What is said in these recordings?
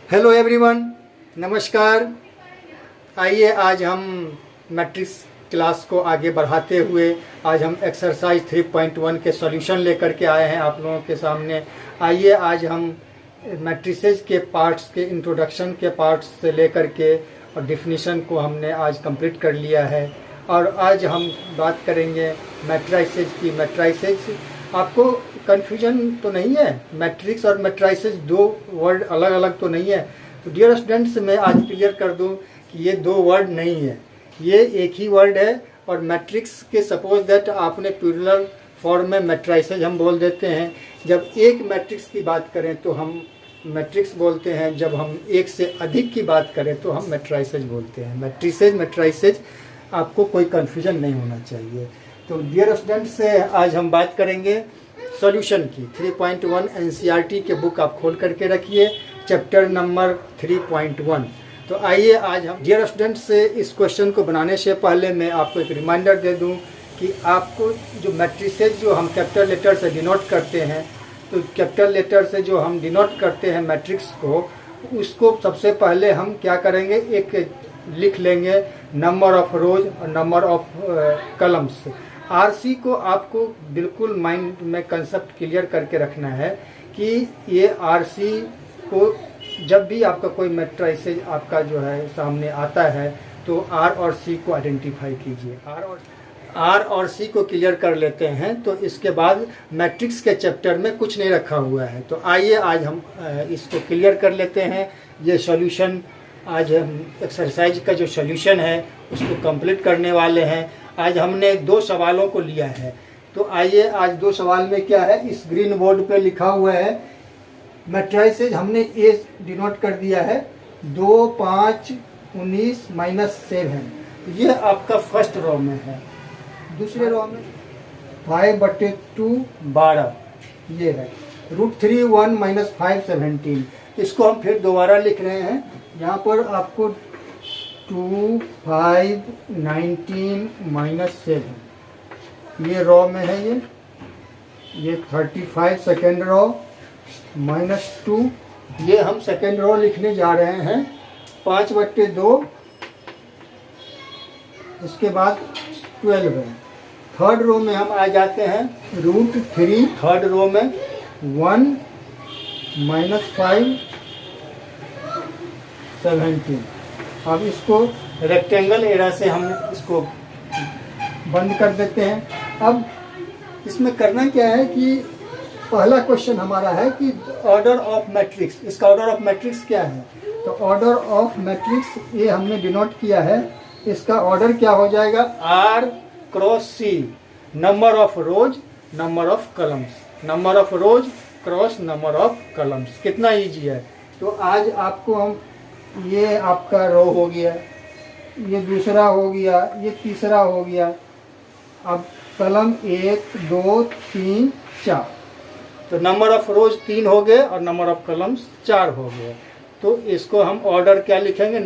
Hello everyone, नमस्कार। आइए आज हम मैट्रिक्स क्लास को आगे बढ़ाते हुए आज हम एक्सरसाइज 3.1 के सॉल्यूशन लेकर के आए हैं आप लोगों के सामने। आइए आज हम मैट्रिसेस के पार्ट्स के इंट्रोडक्शन के पार्ट्स से लेकर के और डिफिनीशन को हमने आज कंप्लीट कर लिया है। और आज हम बात करेंगे मैट्राइसेस की। मैट्राइसेस आपको कन्फ्यूजन तो नहीं है? मैट्रिक्स और मैट्राइसेस दो वर्ड अलग अलग तो नहीं है? तो डियर स्टूडेंट्स, मैं आज क्लियर कर दूं कि ये दो वर्ड नहीं है, ये एक ही वर्ड है। और मैट्रिक्स के सपोज दैट आपने प्लूरल फॉर्म में मैट्राइसेस हम बोल देते हैं। जब एक मैट्रिक्स की बात करें तो हम मैट्रिक्स बोलते हैं, जब हम एक से अधिक की बात करें तो हम मैट्राइसेस बोलते हैं। मैट्रिसेस आपको कोई कन्फ्यूजन नहीं होना चाहिए। तो डियर स्टूडेंट्स, आज हम बात करेंगे सॉल्यूशन की। 3.1 एनसीईआरटी के बुक आप खोल करके रखिए, चैप्टर नंबर 3.1। तो आइए आज हम डियर स्टूडेंट्स इस क्वेश्चन को बनाने से पहले मैं आपको एक रिमाइंडर दे दूं कि आपको जो मैट्रिसेस जो हम कैपिटल लेटर से डिनोट करते हैं, तो कैपिटल लेटर से जो हम डिनोट करते हैं मैट्रिक्स को, उसको सबसे पहले हम क्या करेंगे, एक लिख लेंगे नंबर ऑफ रोज और नंबर ऑफ कलम्स। आरसी को आपको बिल्कुल माइंड में कंसेप्ट क्लियर करके रखना है कि ये आरसी को जब भी आपका कोई मैट्रिसेस आपका जो है सामने आता है तो आर और सी को आइडेंटिफाई कीजिए। आर और सी को क्लियर कर लेते हैं तो इसके बाद मैट्रिक्स के चैप्टर में कुछ नहीं रखा हुआ है। तो आइए आज हम इसको क्लियर कर लेते हैं। ये सॉल्यूशन आज हम एक्सरसाइज का जो सॉल्यूशन है उसको कंप्लीट करने वाले हैं। आज हमने दो सवालों को लिया है। तो आइए आज दो सवाल में क्या है, इस ग्रीन बोर्ड पे लिखा हुआ है मैट्रिसेस हमने ए डिनोट कर दिया है 2, 5, 19 -7। ये आपका फर्स्ट रो में है। दूसरे रो में 5/2 12 ये है। √3 1 -5 17। इसको हम फिर दोबारा लिख रहे हैं। यहाँ पर आपको 2, 5, 19 -7 ये रो में है। ये 35 सेकेंड रो -2 ये हम सेकेंड रो लिखने जा रहे हैं। 5/2 इसके बाद 12 है। थर्ड रो में हम आ जाते हैं √3 थर्ड रो में 1 -5 17। अब इसको रेक्टेंगल एरा से हम इसको बंद कर देते हैं। अब इसमें करना क्या है कि पहला क्वेश्चन हमारा है कि ऑर्डर ऑफ मैट्रिक्स। इसका ऑर्डर ऑफ मैट्रिक्स क्या है? तो ऑर्डर ऑफ मैट्रिक्स ये हमने डिनोट किया है। इसका ऑर्डर क्या हो जाएगा? R cross C, number of rose number of columns, number of rose cross number of columns. कितना इजी है। तो आज आपको हम ये आपका रो हो गया, ये दूसरा हो गया, ये तीसरा हो गया। अब कलम 1 2 3 4, तो नंबर ऑफ रोज 3 हो गए और नंबर ऑफ कलम्स 4 हो गए। तो इसको हम ऑर्डर क्या लिखेंगे?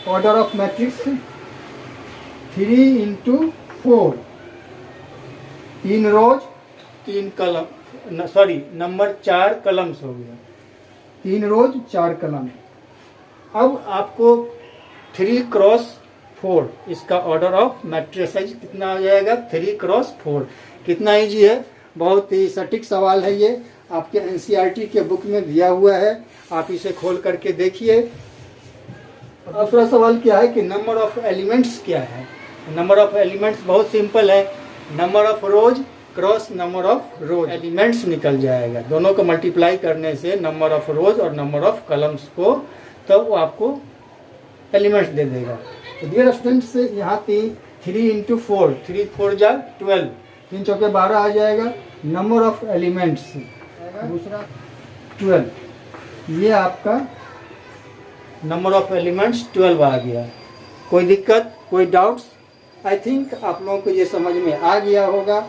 ऑर्डर ऑफ मैट्रिक्स 3 × 4, 3 रोज 3 कलम, सॉरी नंबर 4 कलम्स हो गया। 3 रोज 4 कलम। अब आपको 3 × 4 इसका ऑर्डर ऑफ मैट्रिसेस कितना हो जाएगा? 3 × 4। कितना इजी है, बहुत ही सटीक सवाल है। ये आपके एनसीईआरटी के बुक में दिया हुआ है, आप इसे खोल करके देखिए। दूसरा सवाल क्या है कि नंबर ऑफ एलिमेंट्स क्या है? नंबर ऑफ एलिमेंट्स बहुत सिंपल है, number of rose cross number of rose elements निकल जाएगा। दोनों को मल्टीप्लाई करने से नंबर ऑफ रोज और नंबर ऑफ कलम्स को, तब वो आपको एलिमेंट्स दे देगा। तो डियर स्टूडेंट्स, यहाँ 3 × 4, 3 4 जा 12, 3 चौके 12 आ जाएगा। नंबर ऑफ एलिमेंट्स दूसरा 12, ये आपका नंबर ऑफ एलिमेंट्स 12 आ गया। कोई दिक्कत, कोई डाउट्स? आई थिंक आप लोगों को ये समझ में आ गया होगा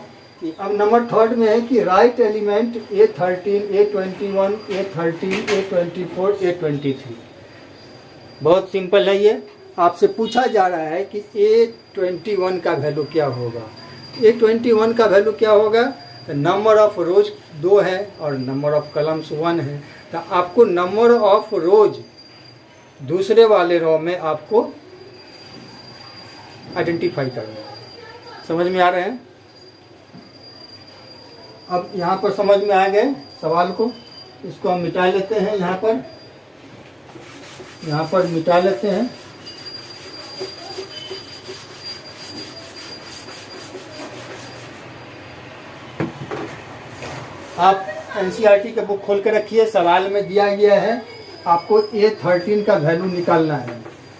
कि अब नंबर थर्ड में है कि right element A13, A21, A13, A24, A23। बहुत सिंपल है ये। आपसे पूछा जा रहा है कि A21 का वैल्यू क्या होगा। A21 का वैल्यू क्या होगा? तो नंबर ऑफ रोज 2 है और नंबर ऑफ कलम्स 1 है। तो आपको नंबर ऑफ रोज दूसरे वाले रो में आपको आइडेंटिफाई करना है। समझ में आ रहे हैं? अब यहाँ पर समझ में आ गए सवाल को। इसको हम मिटा लेते हैं, यहाँ पर मिटा लेते हैं। आप एनसीईआरटी का बुक खोल के रखिए। सवाल में दिया गया है आपको A13 का वैल्यू निकालना है।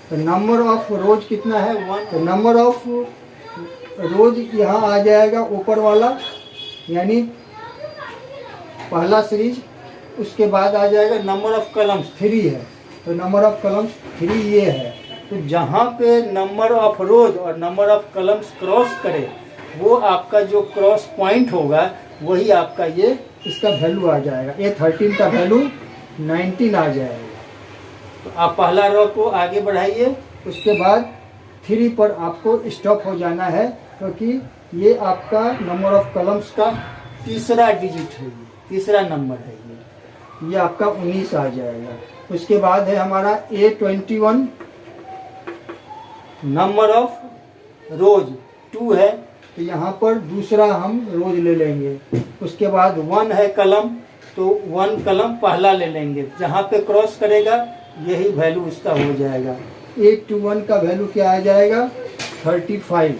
तो नंबर ऑफ रोज कितना है? 1। तो नंबर ऑफ रोज यहाँ आ जाएगा ऊपर वाला, यानी पहला सीरीज। उसके बाद आ जाएगा नंबर ऑफ कलम्स 3 है, तो नंबर ऑफ कलम्स 3 ये है। तो जहाँ पे नंबर ऑफ रोज और नंबर ऑफ कलम्स क्रॉस करे, वो आपका जो क्रॉस पॉइंट होगा वही आपका ये इसका वैल्यू आ जाएगा। A13 का वैल्यू 19 आ जाएगा। तो आप पहला रो को आगे बढ़ाइए, उसके बाद 3 पर आपको स्टॉप हो जाना है, क्योंकि ये आपका नंबर ऑफ कलम्स का तीसरा डिजिट है, तीसरा नंबर है ये आपका 19 आ जाएगा। उसके बाद है हमारा A21, नंबर ऑफ रोज 2 है, तो यहाँ पर दूसरा हम रोज ले लेंगे। उसके बाद 1 है कलम, तो 1 कलम पहला ले लेंगे, जहाँ पे क्रॉस करेगा यही वैल्यू उसका हो जाएगा। A21 का वैल्यू क्या आ जाएगा? 35।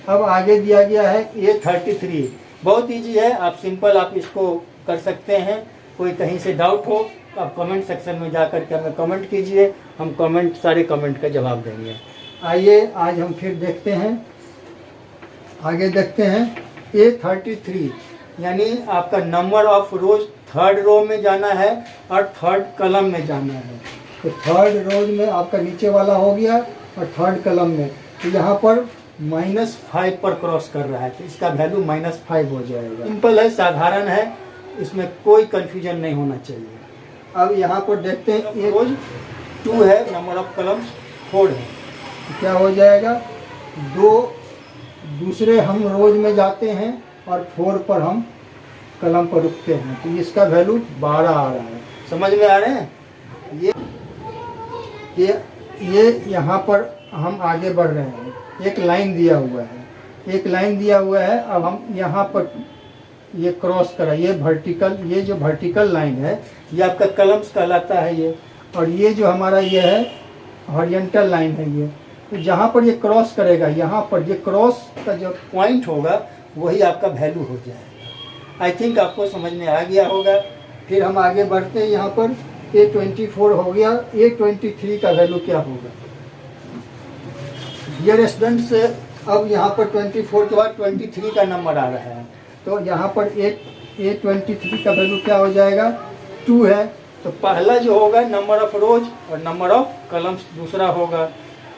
अब आगे दिया गया है A33। बहुत इजी है, आप सिंपल आप इसको कर सकते हैं। कोई कहीं से डाउट हो तो आप कमेंट सेक्शन में जाकर के हमें कमेंट कीजिए, हम सारे कमेंट का जवाब देंगे। आइए आज हम फिर देखते हैं, आगे देखते हैं। A33 यानी आपका नंबर ऑफ रोज 3rd रो में जाना है और 3rd कलम में जाना है। तो 3rd रोज में आपका नीचे वाला हो गया और 3rd कलम में, तो यहाँ पर -5 पर क्रॉस कर रहा है, तो इसका वैल्यू -5 हो जाएगा। सिंपल है, साधारण है, इसमें कोई कंफ्यूजन नहीं होना चाहिए। अब यहाँ पर देखते हैं, ये रोज 2 है, नंबर ऑफ कलम्स 4 है, तो क्या हो जाएगा? 2 दूसरे हम रोज में जाते हैं और 4 पर हम कलम पर रुकते हैं, तो इसका वैल्यू 12 आ रहा है। समझ में आ रहे हैं? ये यहाँ पर हम आगे बढ़ रहे हैं। एक लाइन दिया हुआ है, एक लाइन दिया हुआ है। अब हम यहाँ पर ये क्रॉस करा, ये वर्टिकल, ये जो वर्टिकल लाइन है ये आपका कलम्स कहलाता है ये, और ये जो हमारा ये है हॉरिजॉन्टल लाइन है ये। तो जहाँ पर ये क्रॉस करेगा, यहाँ पर ये क्रॉस का जो पॉइंट होगा वही आपका वैल्यू हो जाएगा। आई थिंक आपको समझ में आ गया होगा। फिर हम आगे बढ़ते हैं, यहाँ पर A24 हो गया। A23 का वैल्यू क्या होगा? डियर स्टूडेंट्स, अब यहाँ पर 24 के बाद 23 का नंबर आ रहा है, तो यहाँ पर A23 का वैल्यू क्या हो जाएगा? 2 है, तो पहला जो होगा नंबर ऑफ रोज और नंबर ऑफ कलम्स दूसरा होगा,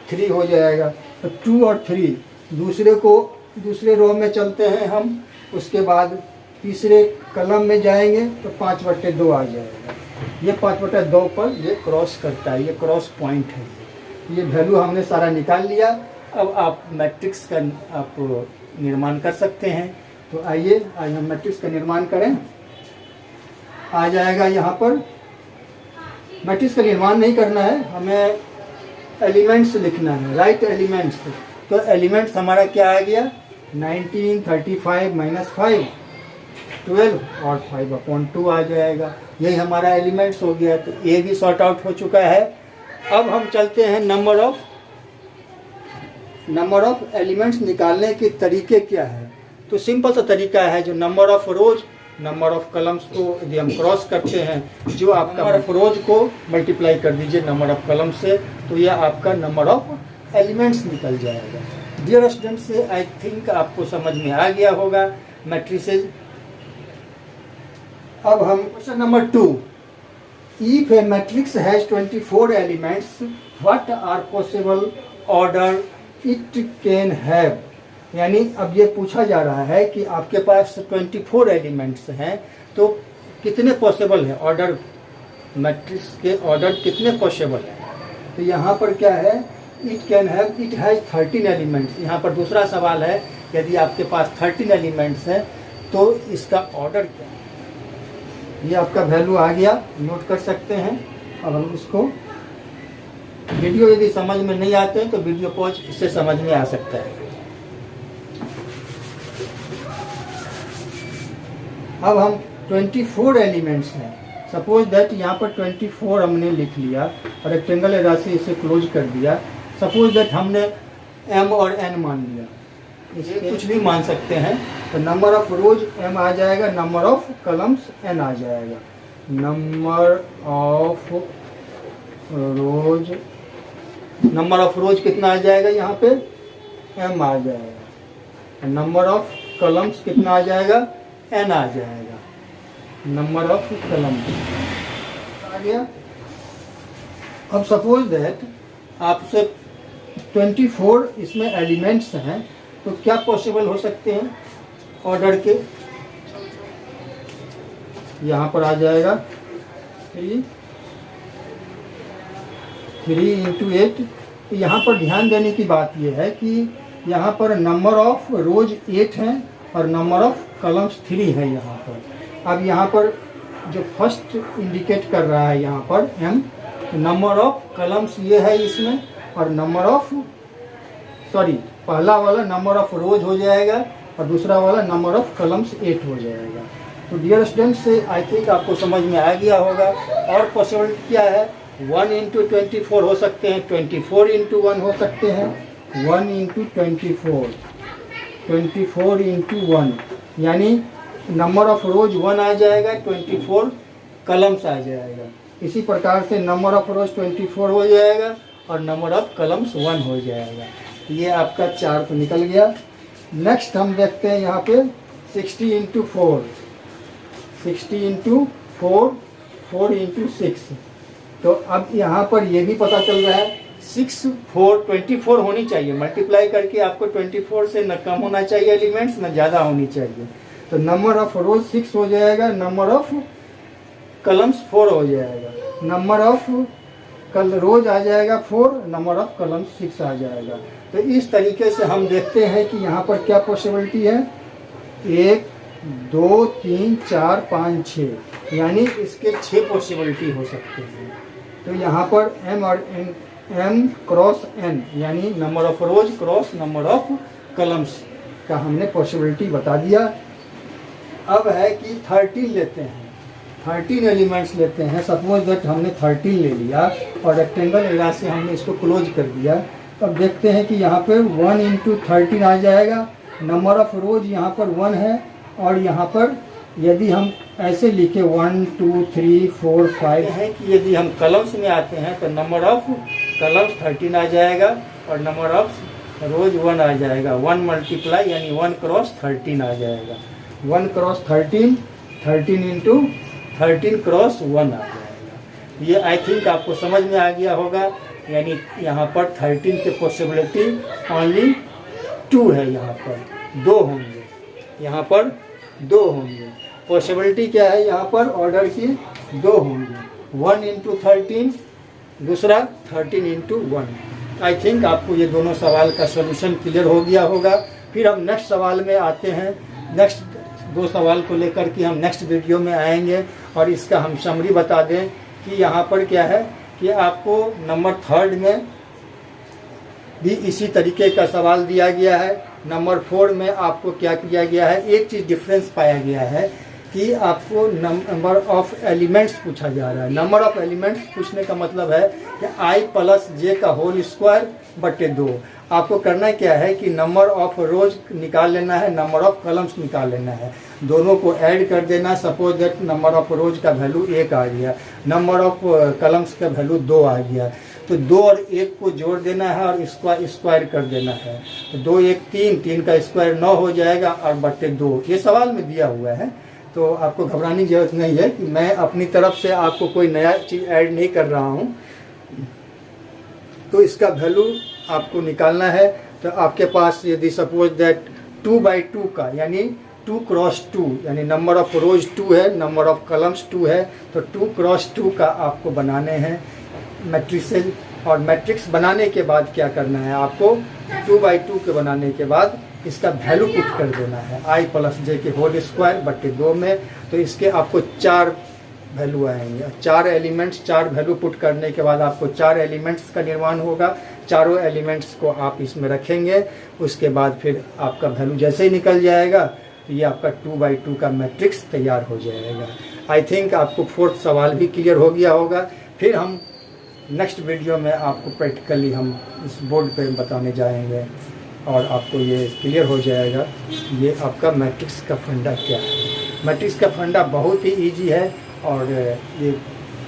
3 हो जाएगा। तो 2 और 3 दूसरे रो में चलते हैं हम। उसके बाद तीसरे कलम में जाएंगे तो 5/2 आ जाएगा। ये 5/2 पर ये क्रॉस करता है, ये क्रॉस पॉइंट है। ये वैल्यू हमने सारा निकाल लिया। अब आप मैट्रिक्स का आप निर्माण कर सकते हैं। तो आइए आज हम मैट्रिक्स का निर्माण करें। आ जाएगा यहाँ पर, मैट्रिक्स का निर्माण नहीं करना है, हमें एलिमेंट्स लिखना है, राइट एलिमेंट्स। तो एलिमेंट्स हमारा क्या आ गया? 19, 35 - 5 12 और 5/2 आ जाएगा। यही हमारा एलिमेंट्स हो गया। तो ये भी सॉर्ट आउट हो चुका है। अब हम चलते हैं नंबर ऑफ एलिमेंट्स निकालने के तरीके क्या है। तो सिंपल सा तरीका है, जो number of rose number of columns को यदि हम क्रॉस करते हैं, जो आपका नंबर ऑफ रोज को मल्टीप्लाई कर दीजिए नंबर ऑफ कलम से, तो यह आपका नंबर ऑफ एलिमेंट्स निकल जाएगा। डियर स्टूडेंट्स, आई थिंक आपको समझ में आ गया होगा मैट्रिसेस। अब हम question number 2, if a matrix has 24 elements, what are possible order it can have. यानी अब ये पूछा जा रहा है कि आपके पास 24 एलिमेंट्स हैं, तो कितने पॉसिबल है ऑर्डर, मैट्रिक्स के ऑर्डर कितने पॉसिबल है। तो यहाँ पर क्या है? It can have, it has 13 elements. यहाँ पर दूसरा सवाल है, यदि आपके पास 13 एलिमेंट्स हैं तो इसका ऑर्डर क्या है। ये आपका वैल्यू आ गया, नोट कर सकते हैं। अब हम इसको, वीडियो यदि समझ में नहीं आते हैं तो वीडियो पॉज, इससे समझ में आ सकता है। अब हम 24 एलिमेंट्स हैं, सपोज दैट यहाँ पर 24 हमने लिख लिया और रेक्टेंगल राशि इसे क्लोज कर दिया। सपोज दैट हमने m और n मान लिया, इसे कुछ भी मान सकते हैं। तो नंबर ऑफ रोज m आ जाएगा, नंबर ऑफ कलम्स n आ जाएगा। नंबर ऑफ रोज कितना आ जाएगा, यहाँ पे m आ जाएगा। नंबर ऑफ कलम्स कितना आ जाएगा, n आ जाएगा। नंबर ऑफ कलम्स आ गया। अब सपोज दैट आपसे 24 इसमें एलिमेंट्स हैं, तो क्या पॉसिबल हो सकते हैं ऑर्डर के। यहाँ पर आ जाएगा 3 इंटू 8। यहाँ पर ध्यान देने की बात यह है कि यहाँ पर नंबर ऑफ रोज 8 हैं और नंबर ऑफ कलम्स 3 है यहाँ पर। अब यहाँ पर जो फर्स्ट इंडिकेट कर रहा है यहाँ पर m, नंबर ऑफ कलम्स ये है इसमें, और नंबर ऑफ पहला वाला नंबर ऑफ रोज हो जाएगा और दूसरा वाला नंबर ऑफ कलम्स 8 हो जाएगा। तो डियर स्टूडेंट्स, से आई थिंक आपको समझ में आ गया होगा। और पॉसिबिलिटी क्या है, 1 इंटू 24 हो सकते हैं, 24 इंटू 1 हो सकते हैं, 1 इंटू 24 इंटू 1, यानी नंबर ऑफ रोज 1 आ जाएगा, 24 कलम्स आ जाएगा। इसी प्रकार से नंबर ऑफ रोज 24 हो जाएगा और नंबर ऑफ कलम्स 1 हो जाएगा। ये आपका 4 तो निकल गया। नेक्स्ट हम देखते हैं यहाँ पे 60 इंटू 4, 60 इंटू 4, 4 इंटू 6। तो अब यहाँ पर ये भी पता चल रहा है 6, 4, 24 होनी चाहिए। मल्टीप्लाई करके आपको 24 से न कम होना चाहिए एलिमेंट्स, न ज़्यादा होनी चाहिए। तो नंबर ऑफ रोज 6 हो जाएगा, नंबर ऑफ कलम्स 4 हो जाएगा। नंबर ऑफ रोज आ जाएगा 4, नंबर ऑफ कलम्स 6 आ जाएगा। तो इस तरीके से हम देखते हैं कि यहाँ पर क्या पॉसिबिलिटी है, 1, 2, 3, 4, 5, 6, यानी इसके 6 पॉसिबिलिटी हो सकते हैं। तो यहाँ पर m और m क्रॉस n, यानी number of rose cross number of columns का हमने पॉसिबिलिटी बता दिया। अब है कि 13 लेते हैं, 13 एलिमेंट्स लेते हैं। सपोज दैट हमने 13 ले लिया और रेक्टेंगल एरिया से हमने इसको क्लोज कर दिया। अब देखते हैं कि यहाँ पर 1 इंटू 13 आ जाएगा। नंबर ऑफ रोज यहाँ पर 1 है और यहाँ पर यदि हम ऐसे लिखे 1, 2, 3, 4, 5 है कि यदि हम कलम्स में आते हैं तो नंबर ऑफ कलम्स 13 आ जाएगा और नंबर ऑफ रोज 1 आ जाएगा। 1 मल्टीप्लाई यानी 1 क्रॉस 13 आ जाएगा। 1 क्रॉस 13, 13 इंटू 13 क्रॉस 1 आ जाएगा। ये आई थिंक आपको समझ में आ गया होगा। यानी यहाँ पर 13 के पॉसिबिलिटी ओनली 2 है, यहाँ पर 2 होंगे, यहाँ पर 2 होंगे। पॉसिबिलिटी क्या है, यहाँ पर ऑर्डर की 2 होंगे, 1 इंटू 13, दूसरा 13 इंटू 1। आई थिंक आपको ये दोनों सवाल का सोल्यूशन क्लियर हो गया होगा। फिर हम नेक्स्ट सवाल में आते हैं। नेक्स्ट 2 सवाल को लेकर के हम नेक्स्ट वीडियो में आएंगे और इसका हम समरी बता दें कि यहाँ पर क्या है कि आपको नंबर 3 में भी इसी तरीके का सवाल दिया गया है। नंबर 4 में आपको क्या किया गया है, एक चीज़ डिफरेंस पाया गया है कि आपको नंबर ऑफ एलिमेंट्स पूछा जा रहा है। नंबर ऑफ एलिमेंट्स पूछने का मतलब है कि i प्लस j का होल स्क्वायर बटे 2। आपको करना क्या है कि नंबर ऑफ रोज निकाल लेना है, नंबर ऑफ कलम्स निकाल लेना है, दोनों को ऐड कर देना। सपोज दैट नंबर ऑफ रोज का वैल्यू 1 आ गया, नंबर ऑफ कलम्स का वैल्यू 2 आ गया, तो 2 और 1 को जोड़ देना है और स्क्वायर कर देना है। तो 2, 1, 3, 3 का स्क्वायर 9 हो जाएगा और बटे 2। ये सवाल में दिया हुआ है, तो आपको घबराने की जरूरत नहीं है कि मैं अपनी तरफ से आपको कोई नया चीज़ ऐड नहीं कर रहा हूँ। तो इसका वैल्यू आपको निकालना है। तो आपके पास यदि सपोज दैट 2/2 का यानी 2 क्रॉस 2 यानी नंबर ऑफ रोज 2 है, नंबर ऑफ कलम्स 2 है, तो 2 क्रॉस 2 का आपको बनाने हैं मैट्रिसेज। और मैट्रिक्स बनाने के बाद क्या करना है आपको, 2/2 के बनाने के बाद इसका वैल्यू पुट कर देना है आई प्लस जे के होल स्क्वायर बटे 2 में। तो इसके आपको 4 वैल्यू आएंगे, 4 एलिमेंट्स, 4 वैल्यू पुट करने के बाद आपको 4 एलिमेंट्स का निर्माण होगा। चारों एलिमेंट्स को आप इसमें रखेंगे, उसके बाद फिर आपका वैल्यू जैसे ही निकल जाएगा तो ये आपका 2x2 का मैट्रिक्स तैयार हो जाएगा। आई थिंक आपको 4th सवाल भी क्लियर हो गया होगा। फिर हम नेक्स्ट वीडियो में आपको प्रैक्टिकली हम इस बोर्ड पे बताने जाएंगे और आपको ये क्लियर हो जाएगा ये आपका मैट्रिक्स का फंडा क्या है। मैट्रिक्स का फंडा बहुत ही इजी है और ये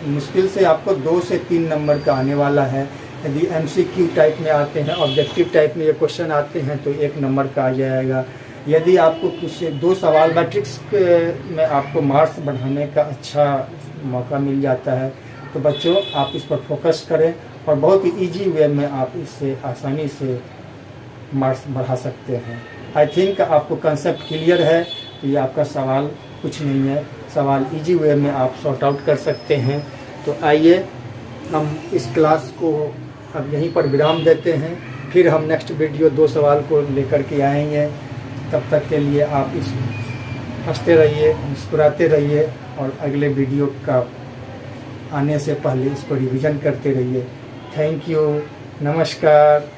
मुश्किल से आपको 2 से 3 नंबर का आने वाला है। यदि MCQ टाइप में आते हैं, ऑब्जेक्टिव टाइप में ये क्वेश्चन आते हैं तो 1 नंबर का आ जाएगा। यदि आपको कुछ 2 सवाल मैट्रिक्स में आपको मार्क्स बढ़ाने का अच्छा मौका मिल जाता है तो बच्चों आप इस पर फोकस करें और बहुत ही ईजी वे में आप इससे आसानी से मार्क्स बढ़ा सकते हैं। आई थिंक आपको कंसेप्ट क्लियर है कि ये आपका सवाल कुछ नहीं है, सवाल इजी वे में आप सॉर्ट आउट कर सकते हैं। तो आइए हम इस क्लास को अब यहीं पर विराम देते हैं, फिर हम नेक्स्ट वीडियो 2 सवाल को लेकर के आएंगे। तब तक के लिए आप इस हंसते रहिए, मुस्कुराते रहिए और अगले वीडियो का आने से पहले इसको रिवीजन करते रहिए। थैंक यू, नमस्कार।